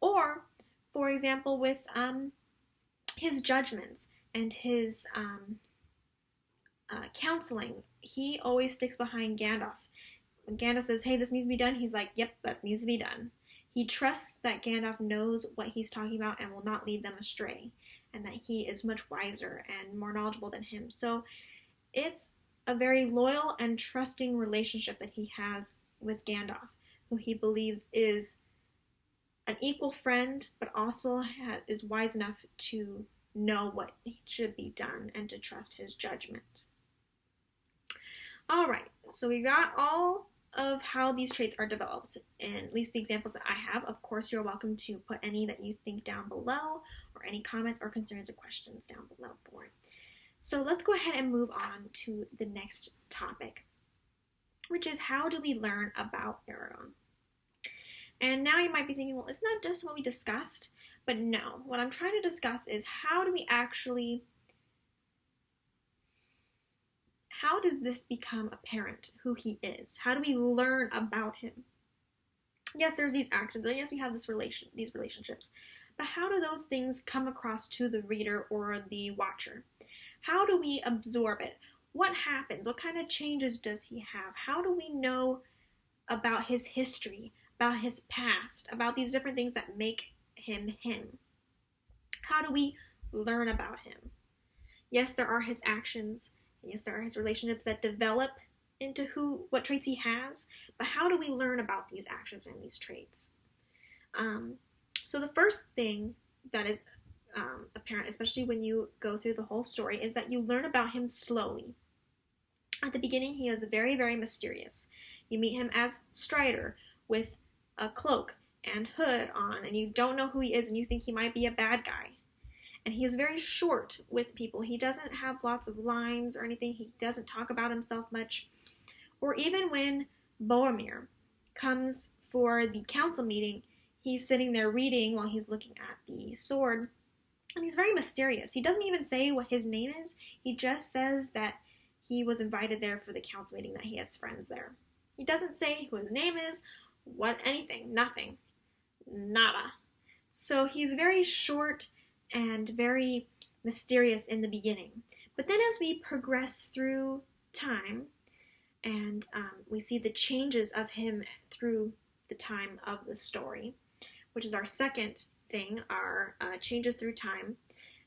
Or, for example, with his judgments and his counseling, he always sticks behind Gandalf. When Gandalf says, hey, this needs to be done, he's like, yep, that needs to be done. He trusts that Gandalf knows what he's talking about and will not lead them astray, and that he is much wiser and more knowledgeable than him. So it's a very loyal and trusting relationship that he has with Gandalf, who he believes is an equal friend, but also is wise enough to know what should be done and to trust his judgment. All right, so we got all of how these traits are developed, and at least the examples that I have. Of course, you're welcome to put any that you think down below, or any comments or concerns or questions down below for it. So let's go ahead and move on to the next topic, which is how do we learn about Aragorn? And now you might be thinking, well, isn't that just what we discussed? But no, what I'm trying to discuss is how does this become apparent who he is? How do we learn about him? Yes, there's these actions, and yes, we have these relationships, but how do those things come across to the reader or the watcher? How do we absorb it? What happens? What kind of changes does he have? How do we know about his history, about his past, about these different things that make him him? How do we learn about him? Yes, there are his actions. Yes, there are his relationships that develop into what traits he has, but how do we learn about these actions and these traits? So the first thing that is apparent, especially when you go through the whole story, is that you learn about him slowly. At the beginning, he is very, very mysterious. You meet him as Strider with a cloak and hood on, and you don't know who he is, and you think he might be a bad guy. And he is very short with people. He doesn't have lots of lines or anything. He doesn't talk about himself much. Or even when Boromir comes for the council meeting, he's sitting there reading while he's looking at the sword. And he's very mysterious. He doesn't even say what his name is. He just says that he was invited there for the council meeting, that he has friends there. He doesn't say who his name is, anything, nothing, nada. So he's very short and very mysterious in the beginning. But then as we progress through time, and we see the changes of him through the time of the story, which is our second thing, our changes through time.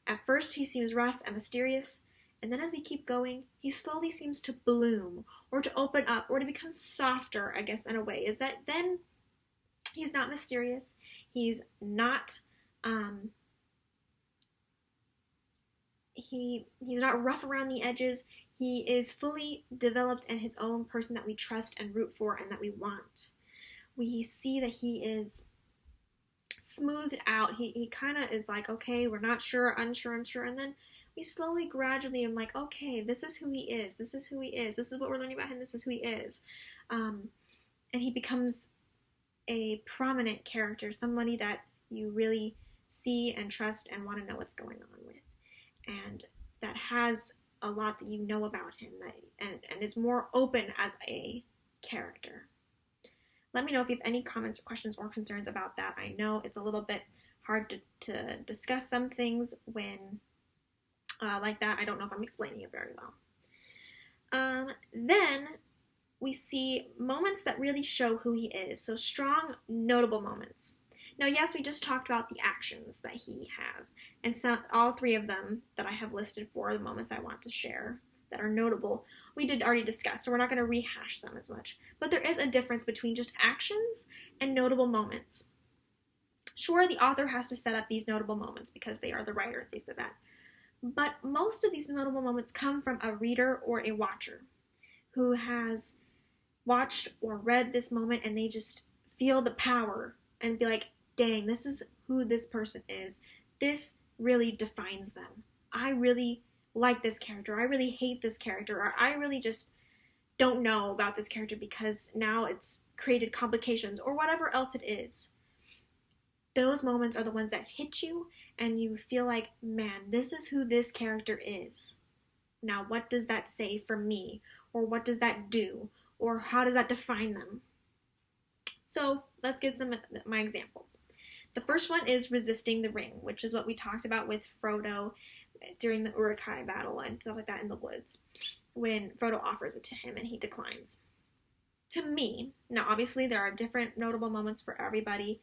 At first he seems rough and mysterious, and then as we keep going, he slowly seems to bloom, or to open up, or to become softer, I guess, in a way. Is that then he's not mysterious, he's not he's not rough around the edges. He is fully developed and his own person that we trust and root for and that we want. We see that he is smoothed out. He kind of is like, okay, we're not sure, unsure, and then we slowly, gradually am like, okay, this is who he is. This is who he is. This is what we're learning about him. This is who he is. And he becomes a prominent character, somebody that you really see and trust and want to know what's going on with. And that has a lot that you know about him, and is more open as a character. Let me know if you have any comments or questions or concerns about that. I know it's a little bit hard to discuss some things when like that. I don't know if I'm explaining it very well. Then we see moments that really show who he is. So strong, notable moments. Now, yes, we just talked about the actions that he has, and all three of them that I have listed for the moments I want to share that are notable, we did already discuss, so we're not going to rehash them as much. But there is a difference between just actions and notable moments. Sure, the author has to set up these notable moments because they are the writer and things like that. But most of these notable moments come from a reader or a watcher who has watched or read this moment, and they just feel the power and be like, dang, this is who this person is. This really defines them. I really like this character. I really hate this character. Or I really just don't know about this character because now it's created complications or whatever else it is. Those moments are the ones that hit you and you feel like, man, this is who this character is. Now, what does that say for me? Or what does that do? Or how does that define them? So let's get some of my examples. The first one is resisting the ring, which is what we talked about with Frodo during the Uruk-hai battle and stuff like that in the woods, when Frodo offers it to him and he declines. To me, now obviously there are different notable moments for everybody,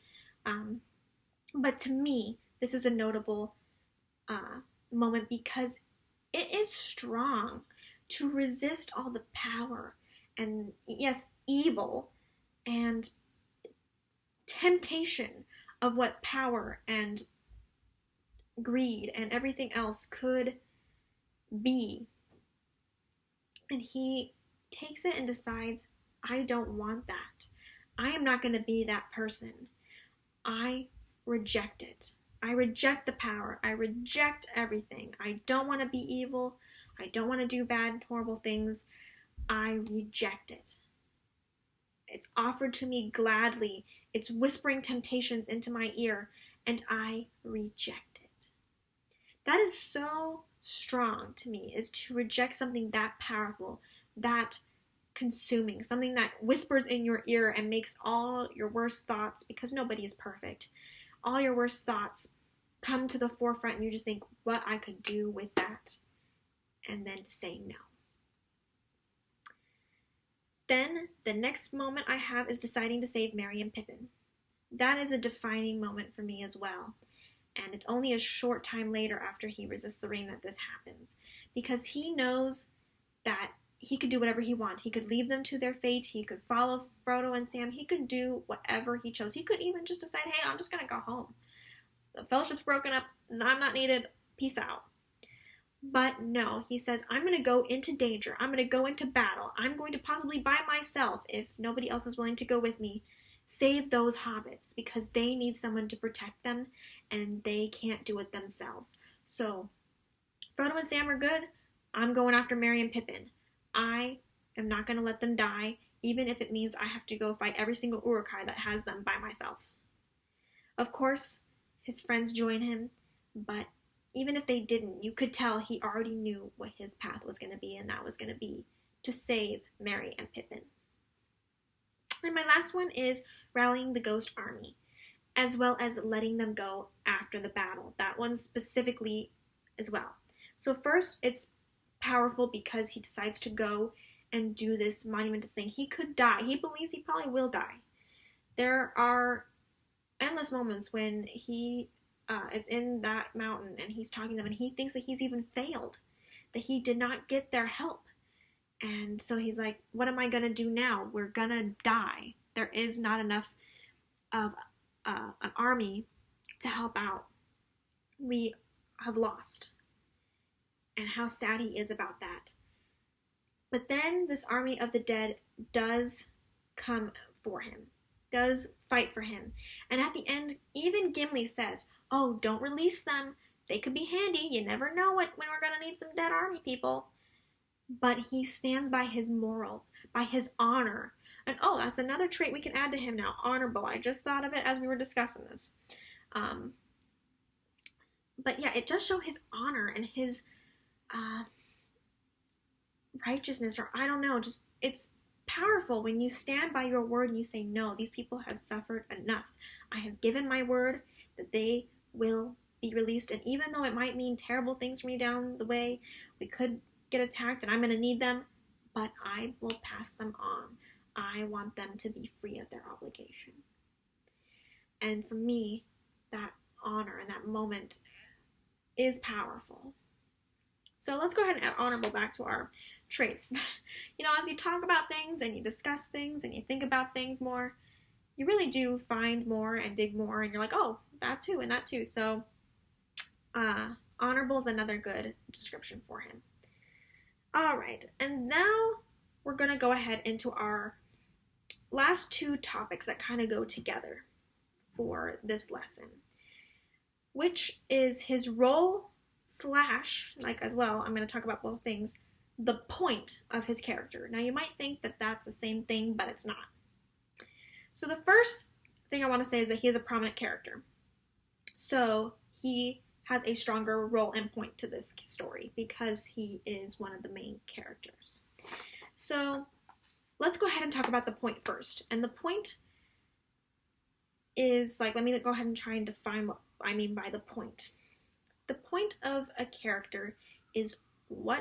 but to me, this is a notable moment because it is strong to resist all the power and, yes, evil and temptation of what power and greed and everything else could be. And he takes it and decides, I don't want that. I am not going to be that person. I reject it. I reject the power. I reject everything. I don't want to be evil. I don't want to do bad, horrible things. I reject it. It's offered to me gladly. It's whispering temptations into my ear, and I reject it. That is so strong to me, is to reject something that powerful, that consuming, something that whispers in your ear and makes all your worst thoughts, because nobody is perfect, all your worst thoughts come to the forefront and you just think, what I could do with that, and then to say no. Then, the next moment I have is deciding to save Merry and Pippin. That is a defining moment for me as well. And it's only a short time later after he resists the ring that this happens. Because he knows that he could do whatever he wants. He could leave them to their fate. He could follow Frodo and Sam. He could do whatever he chose. He could even just decide, hey, I'm just going to go home. The fellowship's broken up. I'm not needed. Peace out. But no, he says, I'm going to go into danger. I'm going to go into battle. I'm going to possibly by myself, if nobody else is willing to go with me, save those hobbits because they need someone to protect them and they can't do it themselves. So, Frodo and Sam are good. I'm going after Merry and Pippin. I am not going to let them die, even if it means I have to go fight every single Uruk-hai that has them by myself. Of course, his friends join him, but even if they didn't, you could tell he already knew what his path was going to be, and that was going to be to save Merry and Pippin. And my last one is rallying the ghost army, as well as letting them go after the battle. That one specifically as well. So first, it's powerful because he decides to go and do this monumentous thing. He could die. He believes he probably will die. There are endless moments when he is in that mountain and he's talking to them and he thinks that he's even failed, that he did not get their help. And so he's like, what am I going to do now? We're going to die. There is not enough of an army to help out. We have lost. And how sad he is about that. But then this army of the dead does come for him, does fight for him. And at the end, even Gimli says, oh, don't release them. They could be handy. You never know when we're going to need some dead army people. But he stands by his morals, by his honor. And oh, that's another trait we can add to him now, honorable. I just thought of it as we were discussing this. But yeah, it does show his honor and his righteousness, or I don't know, just it's powerful when you stand by your word and you say, no, these people have suffered enough. I have given my word that they will be released, and even though it might mean terrible things for me down the way, we could get attacked and I'm going to need them, but I will pass them on. I want them to be free of their obligation. And for me, that honor and that moment is powerful. So let's go ahead and add honorable back to our traits. You know, as you talk about things and you discuss things and you think about things more, you really do find more and dig more, and you're like, oh, that too and that too. So honorable is another good description for him. All right, and now we're going to go ahead into our last two topics that kind of go together for this lesson, which is his role / like as well, I'm going to talk about both things, the point of his character. Now you might think that that's the same thing, but it's not. So the first thing I want to say is that he is a prominent character. So he has a stronger role and point to this story because he is one of the main characters. So let's go ahead and talk about the point first. And the point is, like, let me go ahead and try and define what I mean by the point. The point of a character is why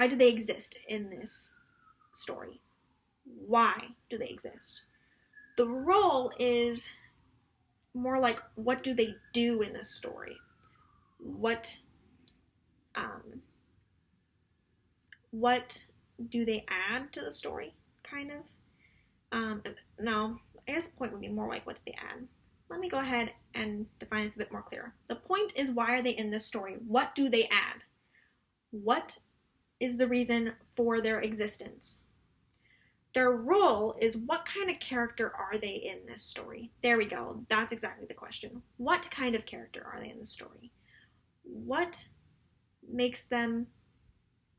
do they exist in this story? Why do they exist? The role is more like, what do they do in this story? What do they add to the story, kind of? No, I guess point would be more like, what do they add? Let me go ahead and define this a bit more clear. The point is, why are they in this story? What do they add? What is the reason for their existence? Their role is, what kind of character are they in this story? There we go. That's exactly the question. What kind of character are they in the story? What makes them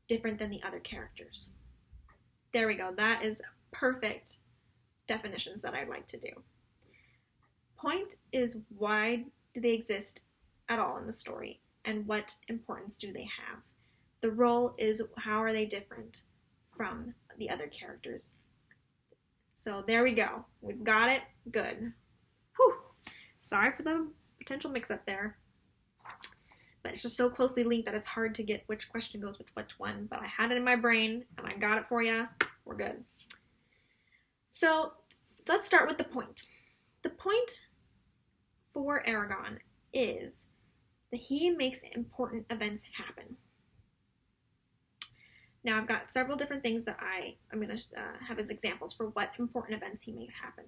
different than the other characters? There we go. That is perfect definitions that I'd like to do. Point is, why do they exist at all in the story, and what importance do they have? The role is, how are they different from the other characters? So there we go. We've got it. Good. Whew. Sorry for the potential mix-up there. But it's just so closely linked that it's hard to get which question goes with which one. But I had it in my brain, and I got it for you. We're good. So let's start with the point. The point for Aragorn is that he makes important events happen. Now, I've got several different things that I'm going to have as examples for what important events he makes happen.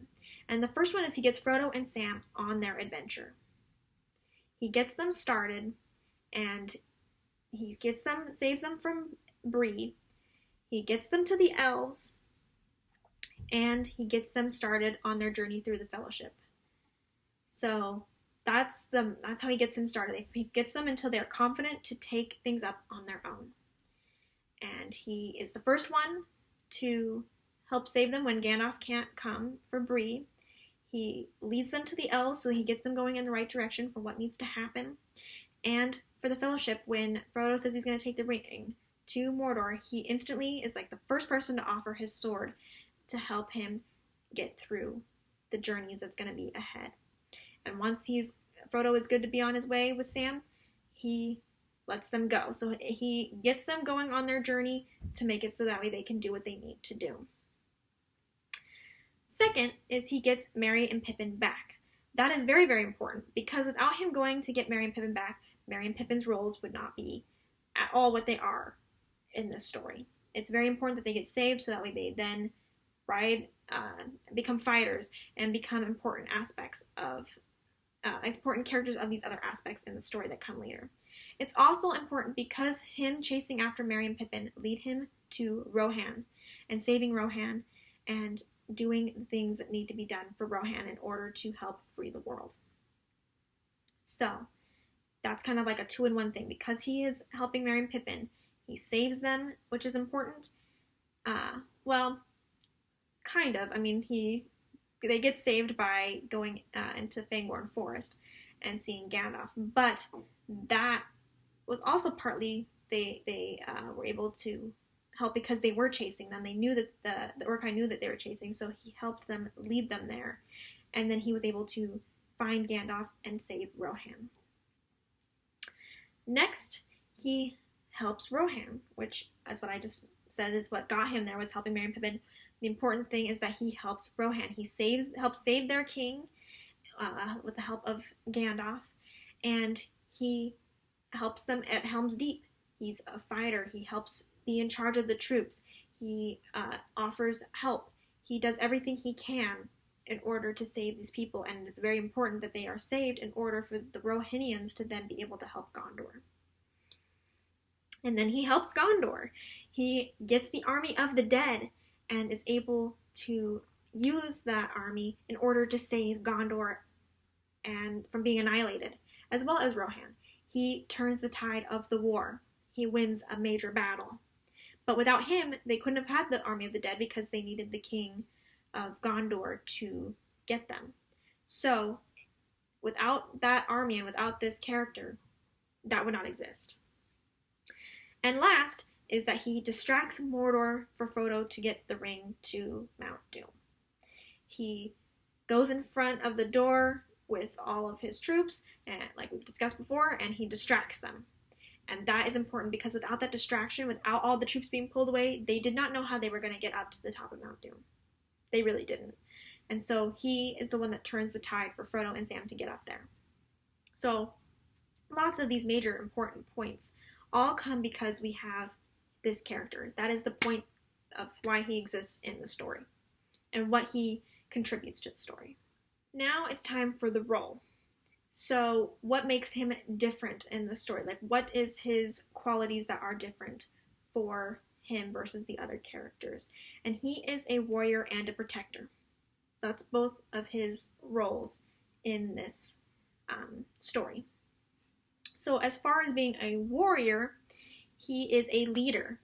And the first one is he gets Frodo and Sam on their adventure. He gets them started, and he saves them from Bree. He gets them to the elves, and he gets them started on their journey through the Fellowship. So that's how he gets them started. He gets them until they're confident to take things up on their own. And he is the first one to help save them when Gandalf can't come for Bree. He leads them to the elves, so he gets them going in the right direction for what needs to happen. And for the Fellowship, when Frodo says he's going to take the ring to Mordor, he instantly is like the first person to offer his sword to help him get through the journeys that's going to be ahead. And once Frodo is good to be on his way with Sam, he lets them go. So he gets them going on their journey to make it so that way they can do what they need to do. Second is he gets Merry and Pippin back. That is very, very important, because without him going to get Merry and Pippin back, Merry and Pippin's roles would not be at all what they are in this story. It's very important that they get saved so that way they then become fighters and become important characters of these other aspects in the story that come later. It's also important because him chasing after Merry and Pippin lead him to Rohan and saving Rohan and doing the things that need to be done for Rohan in order to help free the world. So, That's kind of like a two-in-one thing. Because he is helping Merry and Pippin, he saves them, which is important. Well, kind of. I mean, they get saved by going into Fangorn Forest and seeing Gandalf, but that was also partly they were able to help because they were chasing them. They knew that the Uruk-hai knew that they were chasing, so he helped them lead them there, and then he was able to find Gandalf and save Rohan. Next, he helps Rohan, which, as what I just said, is what got him there, was helping Merry and Pippin. The important thing is that he helps Rohan. He helps save their king with the help of Gandalf, and he helps them at Helm's Deep. He's a fighter. He helps be in charge of the troops. He offers help. He does everything he can in order to save these people, and it's very important that they are saved in order for the Rohinians to then be able to help Gondor. And then he helps Gondor. He gets the army of the dead and is able to use that army in order to save Gondor and from being annihilated, as well as Rohan. He turns the tide of the war. He wins a major battle. But without him, they couldn't have had the army of the dead because they needed the king of Gondor to get them. So, without that army and without this character, that would not exist. And last is that he distracts Mordor for Frodo to get the ring to Mount Doom. He goes in front of the door with all of his troops, and like we've discussed before, and he distracts them. And that is important because without that distraction, without all the troops being pulled away, they did not know how they were going to get up to the top of Mount Doom. They really didn't. And so he is the one that turns the tide for Frodo and Sam to get up there. So lots of these major important points all come because we have this character. That is the point of why he exists in the story and what he contributes to the story. Now it's time for the role. So what makes him different in the story? Like, what is his qualities that are different for him versus the other characters? And he is a warrior and a protector. That's both of his roles in this story. So as far as being a warrior, he is a leader.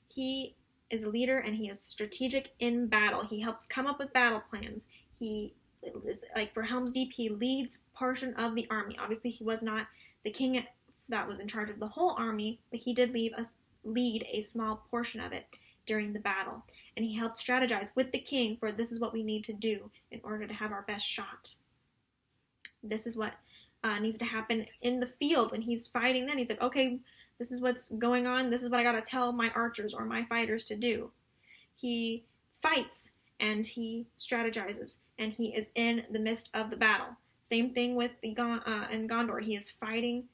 He is a leader and he is strategic in battle. He helps come up with battle plans. He is, like for Helm's Deep, he leads portion of the army. Obviously, he was not the king that was in charge of the whole army, but he did lead a small portion of it during the battle. And he helped strategize with the king for this is what we need to do in order to have our best shot. This is what needs to happen in the field when he's fighting. Then he's like, okay, this is what's going on. This is what I got to tell my archers or my fighters to do. He fights and he strategizes and he is in the midst of the battle. Same thing with in Gondor. He is fighting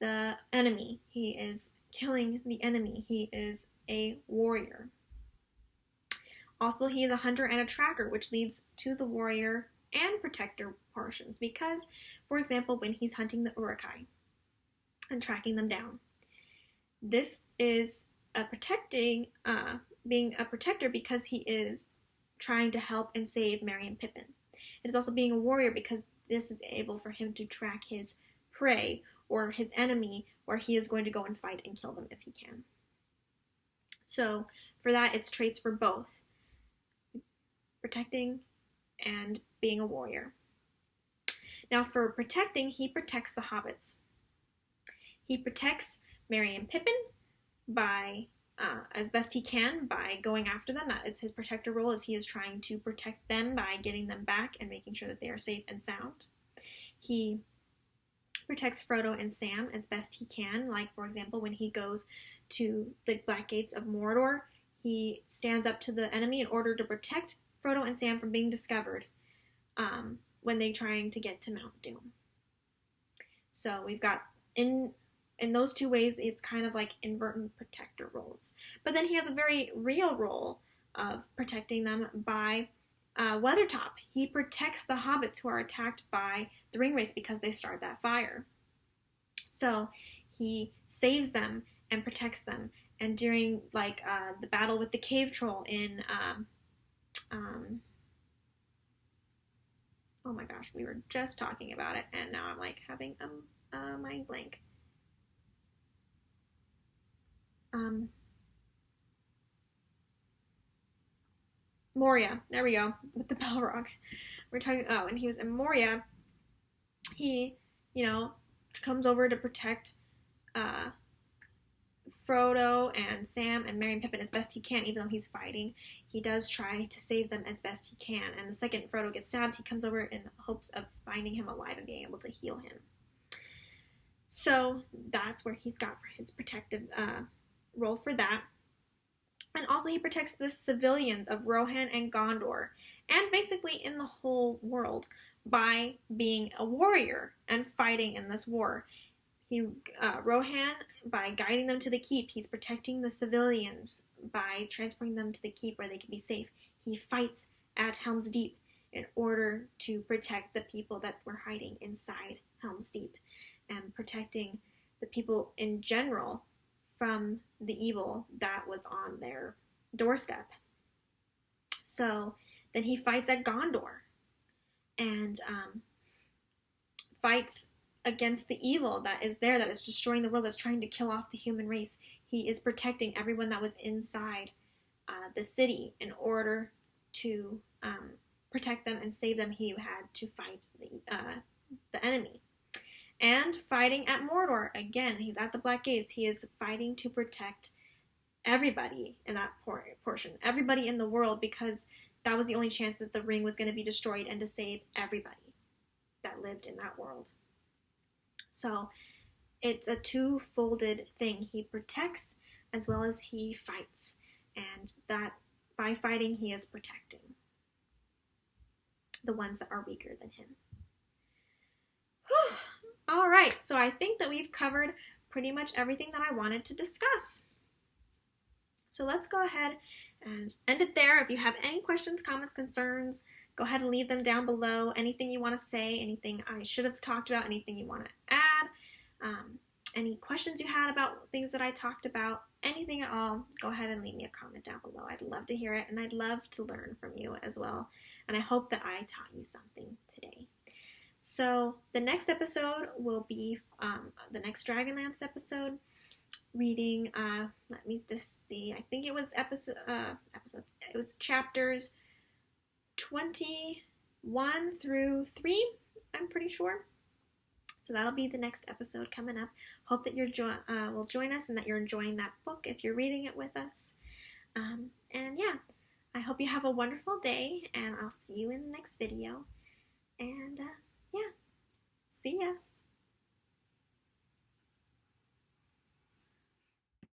the enemy. He is killing the enemy. He is a warrior. Also, he is a hunter and a tracker, which leads to the warrior and protector portions. Because, for example, when he's hunting the Uruk-hai and tracking them down, this is being a protector because he is trying to help and save Merry and Pippin. It is also being a warrior because this is able for him to track his prey or his enemy, where he is going to go and fight and kill them if he can. So for that, it's traits for both protecting and being a warrior. Now for protecting, he protects the hobbits. He protects Merry and Pippin by, as best he can, by going after them. That is his protector role, as he is trying to protect them by getting them back and making sure that they are safe and sound. He protects Frodo and Sam as best he can. Like, for example, when he goes to the Black Gates of Mordor, he stands up to the enemy in order to protect Frodo and Sam from being discovered when they're trying to get to Mount Doom. So we've got, in those two ways, it's kind of like invertent protector roles. But then he has a very real role of protecting them by Weathertop. He protects the hobbits who are attacked by the Ringwraiths because they start that fire. So he saves them and protects them. And during the battle with the cave troll in Oh my gosh, we were just talking about it, and now I'm like having a mind blank. Moria. There we go, with the Balrog. We're talking, oh, and he was in Moria. He, comes over to protect Frodo and Sam and Merry and Pippin as best he can, even though he's fighting. He does try to save them as best he can. And the second Frodo gets stabbed, he comes over in the hopes of finding him alive and being able to heal him. So that's where he's got for his protective role for that. And also he protects the civilians of Rohan and Gondor, and basically in the whole world, by being a warrior and fighting in this war. Rohan, by guiding them to the keep, he's protecting the civilians by transporting them to the keep where they can be safe. He fights at Helm's Deep in order to protect the people that were hiding inside Helm's Deep, and protecting the people in general from the evil that was on their doorstep. So then he fights at Gondor and fights against the evil that is there, that is destroying the world, that's trying to kill off the human race. He is protecting everyone that was inside the city in order to protect them and save them. He had to fight the enemy. And fighting at Mordor, again, he's at the Black Gates. He is fighting to protect everybody in that portion, everybody in the world, because that was the only chance that the ring was going to be destroyed, and to save everybody that lived in that world. So it's a two-folded thing. He protects as well as he fights, and that by fighting he is protecting the ones that are weaker than him. Whew. All right, so I think that we've covered pretty much everything that I wanted to discuss. So let's go ahead and end it there. If you have any questions, comments, concerns, go ahead and leave them down below. Anything you want to say, anything I should have talked about, anything you want to add, any questions you had about things that I talked about, anything at all, go ahead and leave me a comment down below. I'd love to hear it, and I'd love to learn from you as well. And I hope that I taught you something today. So the next episode will be the next Dragonlance episode, reading, let me just see, I think it was it was chapters 21 through 3, I'm pretty sure. So that'll be the next episode coming up. Hope that you will join us and that you're enjoying that book if you're reading it with us. And yeah, I hope you have a wonderful day, and I'll see you in the next video. And yeah, see ya.